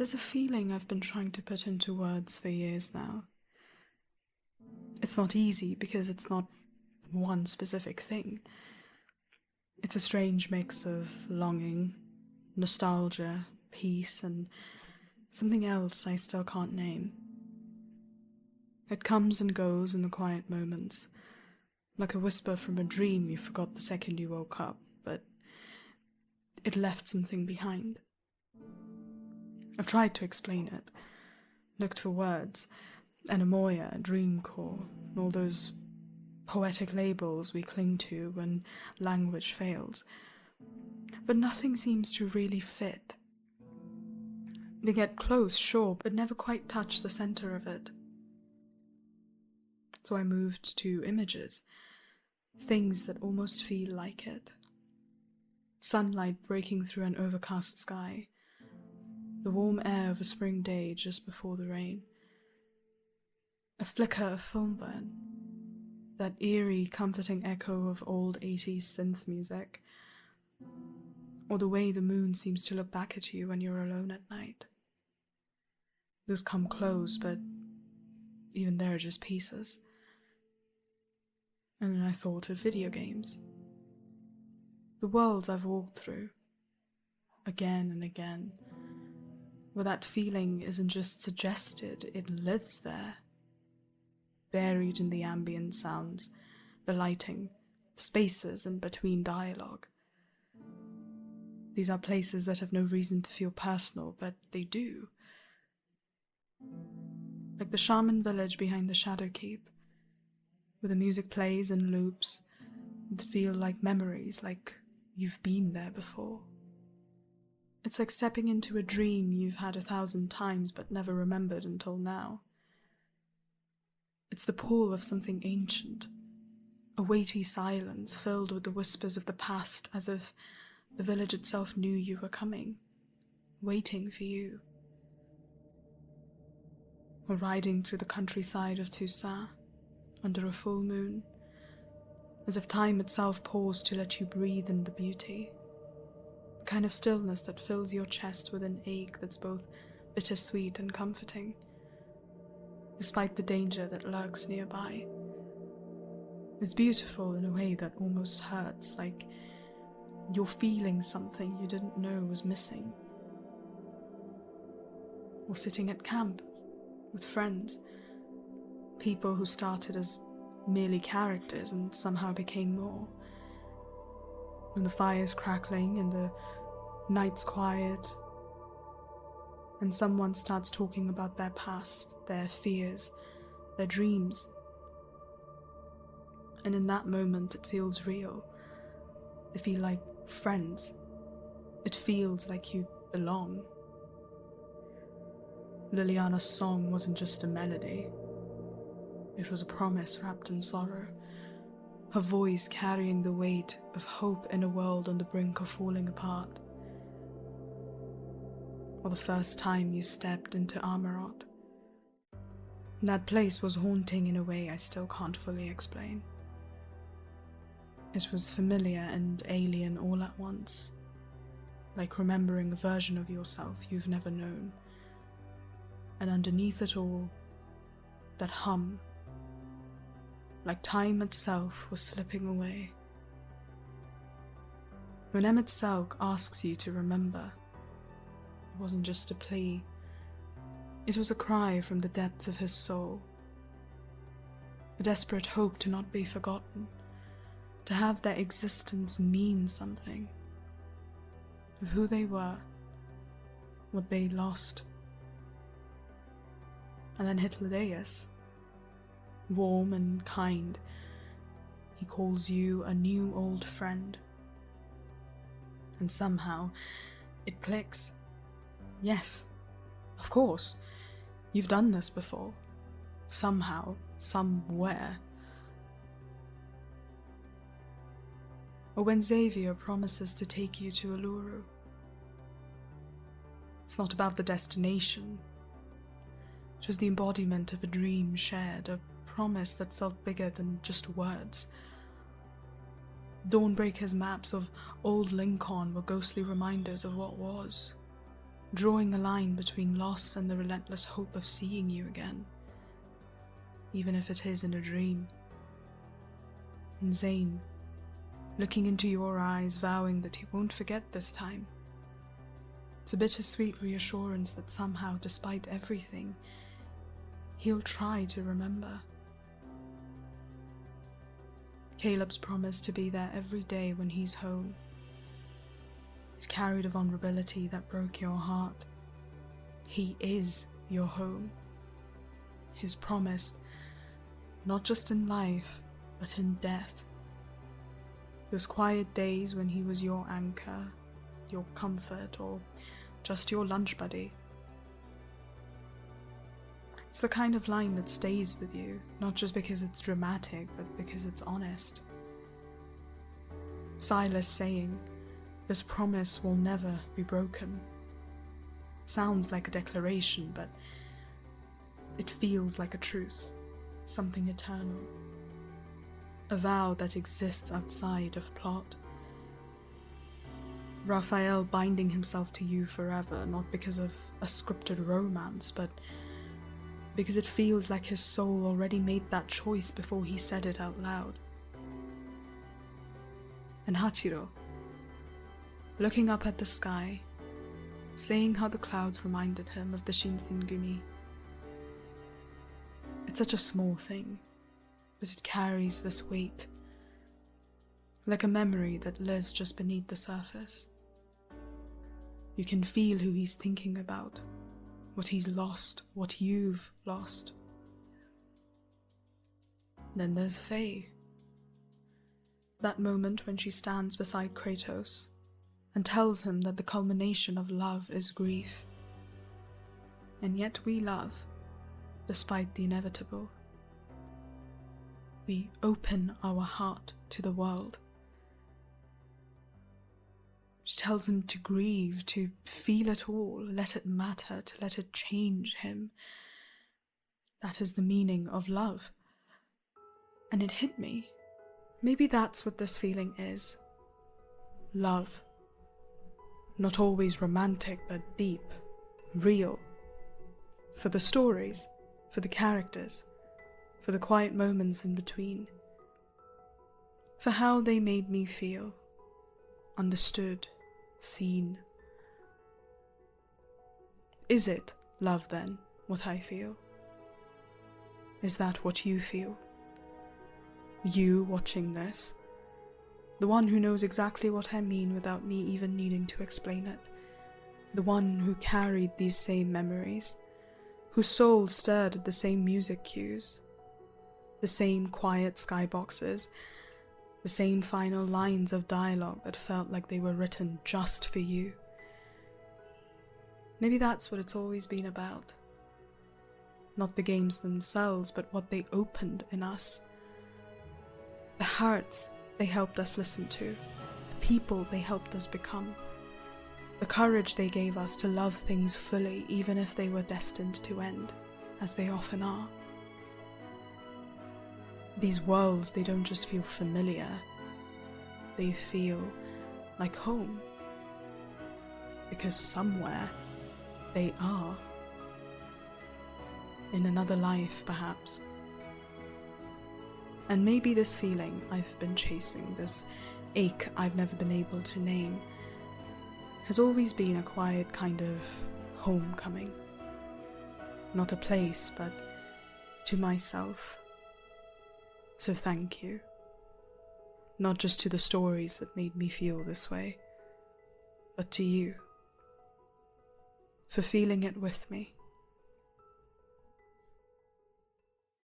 There's a feeling I've been trying to put into words for years now. It's not easy because it's not one specific thing. It's a strange mix of longing, nostalgia, peace, and something else I still can't name. It comes and goes in the quiet moments, like a whisper from a dream you forgot the second you woke up, but it left something behind. I've tried to explain it, looked for words, anemoia, dreamcore, all those poetic labels we cling to when language fails. But nothing seems to really fit. They get close, sure, but never quite touch the center of it. So I moved to images, things that almost feel like it. Sunlight breaking through an overcast sky, the warm air of a spring day just before the rain, a flicker of film burn, that eerie, comforting echo of old 80s synth music, or the way the moon seems to look back at you when you're alone at night. Those come close, but even they're just pieces. And then I thought of video games. The worlds I've walked through, again and again, where that feeling isn't just suggested, it lives there, buried in the ambient sounds, the lighting, spaces in between dialogue. These are places that have no reason to feel personal, but they do. Like the Shaman village behind the Shadow Keep, where the music plays and loops, that feel like memories, like you've been there before. It's like stepping into a dream you've had 1,000 times but never remembered until now. It's the pull of something ancient, a weighty silence filled with the whispers of the past, as if the village itself knew you were coming, waiting for you. Or riding through the countryside of Toussaint, under a full moon, as if time itself paused to let you breathe in the beauty. The kind of stillness that fills your chest with an ache that's both bittersweet and comforting, despite the danger that lurks nearby. It's beautiful in a way that almost hurts, like you're feeling something you didn't know was missing. Or sitting at camp with friends, people who started as merely characters and somehow became more. When the fire's crackling and the night's quiet, and someone starts talking about their past, their fears, their dreams. And in that moment it feels real. They feel like friends. It feels like you belong. Liliana's song wasn't just a melody. It was a promise wrapped in sorrow, her voice carrying the weight of hope in a world on the brink of falling apart. Or the first time you stepped into Amarot. That place was haunting in a way I still can't fully explain. It was familiar and alien all at once, like remembering a version of yourself you've never known. And underneath it all, that hum, like time itself was slipping away. When Emmett Selk asks you to remember, it wasn't just a plea, it was a cry from the depths of his soul. A desperate hope to not be forgotten, to have their existence mean something, of who they were, what they lost. And then Hitlerdeus, warm and kind, he calls you a new old friend. And somehow, it clicks. Yes, of course, you've done this before. Somehow, somewhere. Or when Xavier promises to take you to Uluru. It's not about the destination. It was the embodiment of a dream shared, a promise that felt bigger than just words. Dawnbreaker's maps of old Lincoln were ghostly reminders of what was. drawing a line between loss and the relentless hope of seeing you again, even if it is in a dream. And Zane, looking into your eyes, vowing that he won't forget this time. It's a bittersweet reassurance that somehow, despite everything, he'll try to remember. Caleb's promise to be there every day when he's home. It carried a vulnerability that broke your heart. He is your home. His promise, not just in life, but in death. Those quiet days when he was your anchor, your comfort, or just your lunch buddy. It's the kind of line that stays with you, not just because it's dramatic, but because it's honest. Silas saying, "This promise will never be broken." Sounds like a declaration, but it feels like a truth, something eternal. A vow that exists outside of plot. Raphael binding himself to you forever, not because of a scripted romance, but because it feels like his soul already made that choice before he said it out loud. And Hachiro, looking up at the sky, saying how the clouds reminded him of the Shinsengumi. It's such a small thing, but it carries this weight, like a memory that lives just beneath the surface. You can feel who he's thinking about, what he's lost, what you've lost. Then there's Faye. That moment when she stands beside Kratos and tells him that the culmination of love is grief. And yet we love, despite the inevitable. We open our heart to the world. She tells him to grieve, to feel it all, let it matter, to let it change him. That is the meaning of love. And it hit me. Maybe that's what this feeling is. Love. Not always romantic, but deep, real. For the stories, for the characters, for the quiet moments in between. For how they made me feel. Understood. Seen. Is it love then, what I feel? Is that what you feel? You watching this? The one who knows exactly what I mean without me even needing to explain it. The one who carried these same memories, whose soul stirred at the same music cues, the same quiet skyboxes, the same final lines of dialogue that felt like they were written just for you. Maybe that's what it's always been about. Not the games themselves, but what they opened in us. The hearts they helped us listen to, the people they helped us become, the courage they gave us to love things fully even if they were destined to end, as they often are. These worlds, they don't just feel familiar, they feel like home. Because somewhere they are. In another life, perhaps. And maybe this feeling I've been chasing, this ache I've never been able to name, has always been a quiet kind of homecoming. Not a place, but to myself. So thank you. Not just to the stories that made me feel this way, but to you. For feeling it with me.